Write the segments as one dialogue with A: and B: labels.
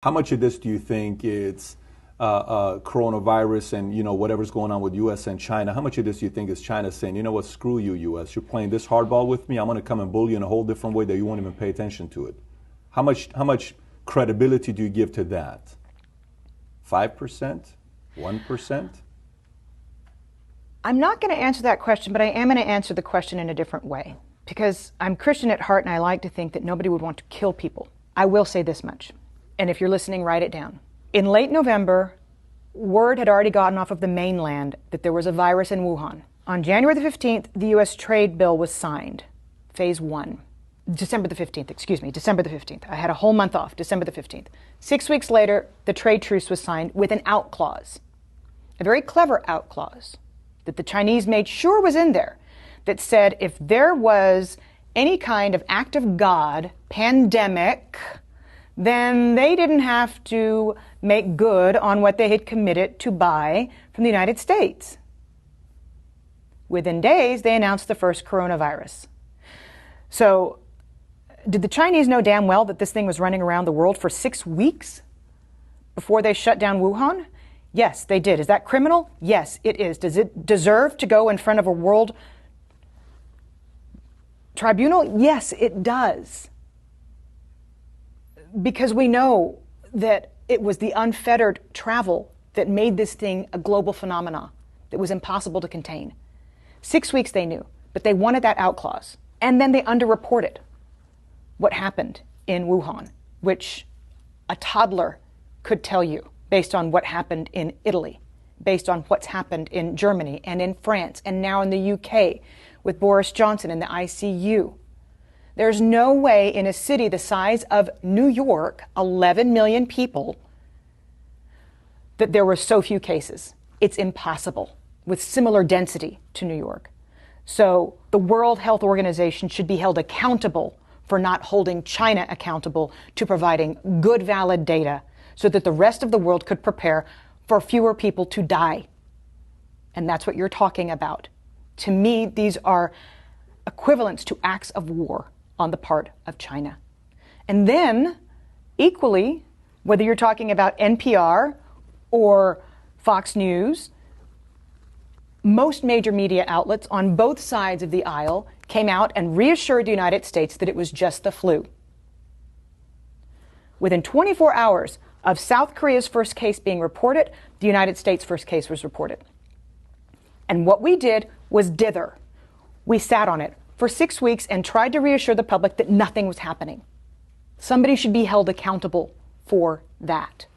A: How much of this do you think it's coronavirus and whatever's going on with U.S. and China? How much of this do you think is China saying, you know what, screw you, U.S. You're playing this hardball with me. I'm going to come and bully you in a whole different way that you won't even pay attention to it. How much credibility do you give to that? 5%? 1%?
B: I'm not going to answer that question, but I am going to answer the question in a different way. Because I'm Christian at heart and I like to think that nobody would want to kill people. I will say this much, and if you're listening, write it down. In late November, word had already gotten off of the mainland that there was a virus in Wuhan. On January the 15th, the U.S. trade bill was signed, phase 1. December the 15th. I had a whole month off, December the 15th. 6 weeks later, the trade truce was signed with an out clause, a very clever out clause that the Chinese made sure was in there, that said if there was any kind of act of God, pandemic, then they didn't have to make good on what they had committed to buy from the United States. Within days, they announced the first coronavirus. So, did the Chinese know damn well that this thing was running around the world for 6 weeks before they shut down Wuhan? Yes, they did. Is that criminal? Yes, it is. Does it deserve to go in front of a world tribunal? Yes, it does. Because we know that it was the unfettered travel that made this thing a global phenomenon that was impossible to contain. 6 weeks they knew, but they wanted that out clause. And then they underreported what happened in Wuhan, which a toddler could tell you based on what happened in Italy, based on what's happened in Germany and in France and now in the UK with Boris Johnson in the ICU. There's no way in a city the size of New York, 11 million people, that there were so few cases. It's impossible with similar density to New York. So the World Health Organization should be held accountable for not holding China accountable to providing good, valid data so that the rest of the world could prepare for fewer people to die. And that's what you're talking about. To me, these are equivalents to acts of war on the part of China. And then, equally, whether you're talking about NPR or Fox News, most major media outlets on both sides of the aisle came out and reassured the United States that it was just the flu. Within 24 hours of South Korea's first case being reported, the United States' first case was reported. And what we did was dither. We sat on it for 6 weeks and tried to reassure the public that nothing was happening. Somebody should be held accountable for that,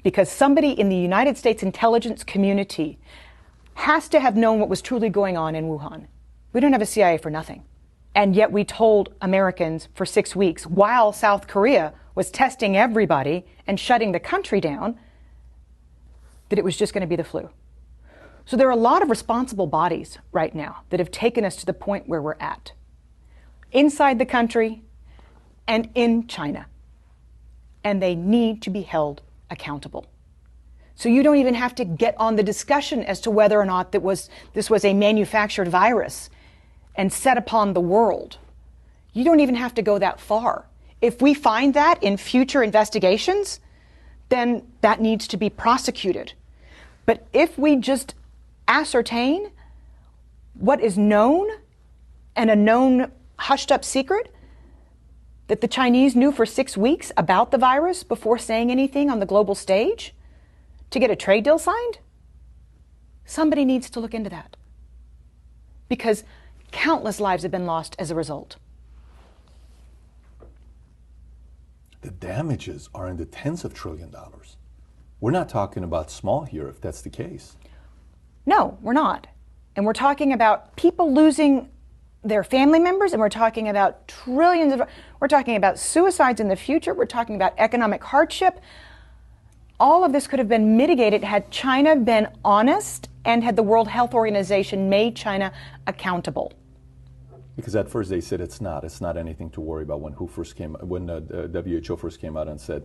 B: because somebody in the United States intelligence community has to have known what was truly going on in Wuhan. We don't have a CIA for nothing. And yet we told Americans for 6 weeks, while South Korea was testing everybody and shutting the country down, that it was just going to be the flu. So there are a lot of responsible bodies right now that have taken us to the point where we're at, inside the country and in China. And they need to be held accountable. So you don't even have to get on the discussion as to whether or not this was a manufactured virus and set upon the world. You don't even have to go that far. If we find that in future investigations, then that needs to be prosecuted. But if we just ascertain what is known and a known hushed up secret that the Chinese knew for 6 weeks about the virus before saying anything on the global stage to get a trade deal signed, somebody needs to look into that. Because countless lives have been lost as a result.
A: The damages are in the tens of trillion dollars. We're not talking about small here if that's the case.
B: No, we're not. And we're talking about people losing their family members, and we're talking about we're talking about suicides in the future, we're talking about economic hardship. All of this could have been mitigated had China been honest and had the World Health Organization made China accountable.
A: Because at first they said it's not anything to worry about when the WHO first came out and said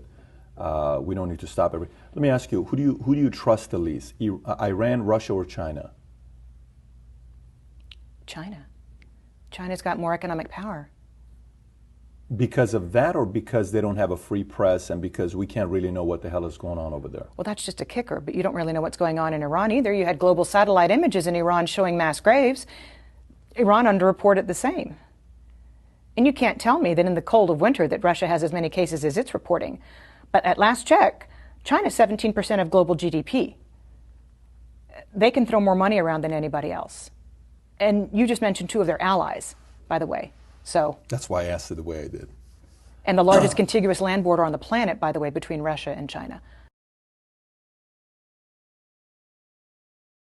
A: we don't need to stop everything. Let me ask you, who do you trust the least? Iran, Russia, or China?
B: China. China's got more economic power.
A: Because of that, or because they don't have a free press and because we can't really know what the hell is going on over there?
B: Well, that's just a kicker, but you don't really know what's going on in Iran either. You had global satellite images in Iran showing mass graves. Iran underreported the same. And you can't tell me that in the cold of winter that Russia has as many cases as it's reporting. But at last check, China's 17% of global GDP. They can throw more money around than anybody else. And you just mentioned two of their allies, by the way. So
A: that's why I asked it the way I did.
B: And the largest contiguous land border on the planet, by the way, between Russia and China.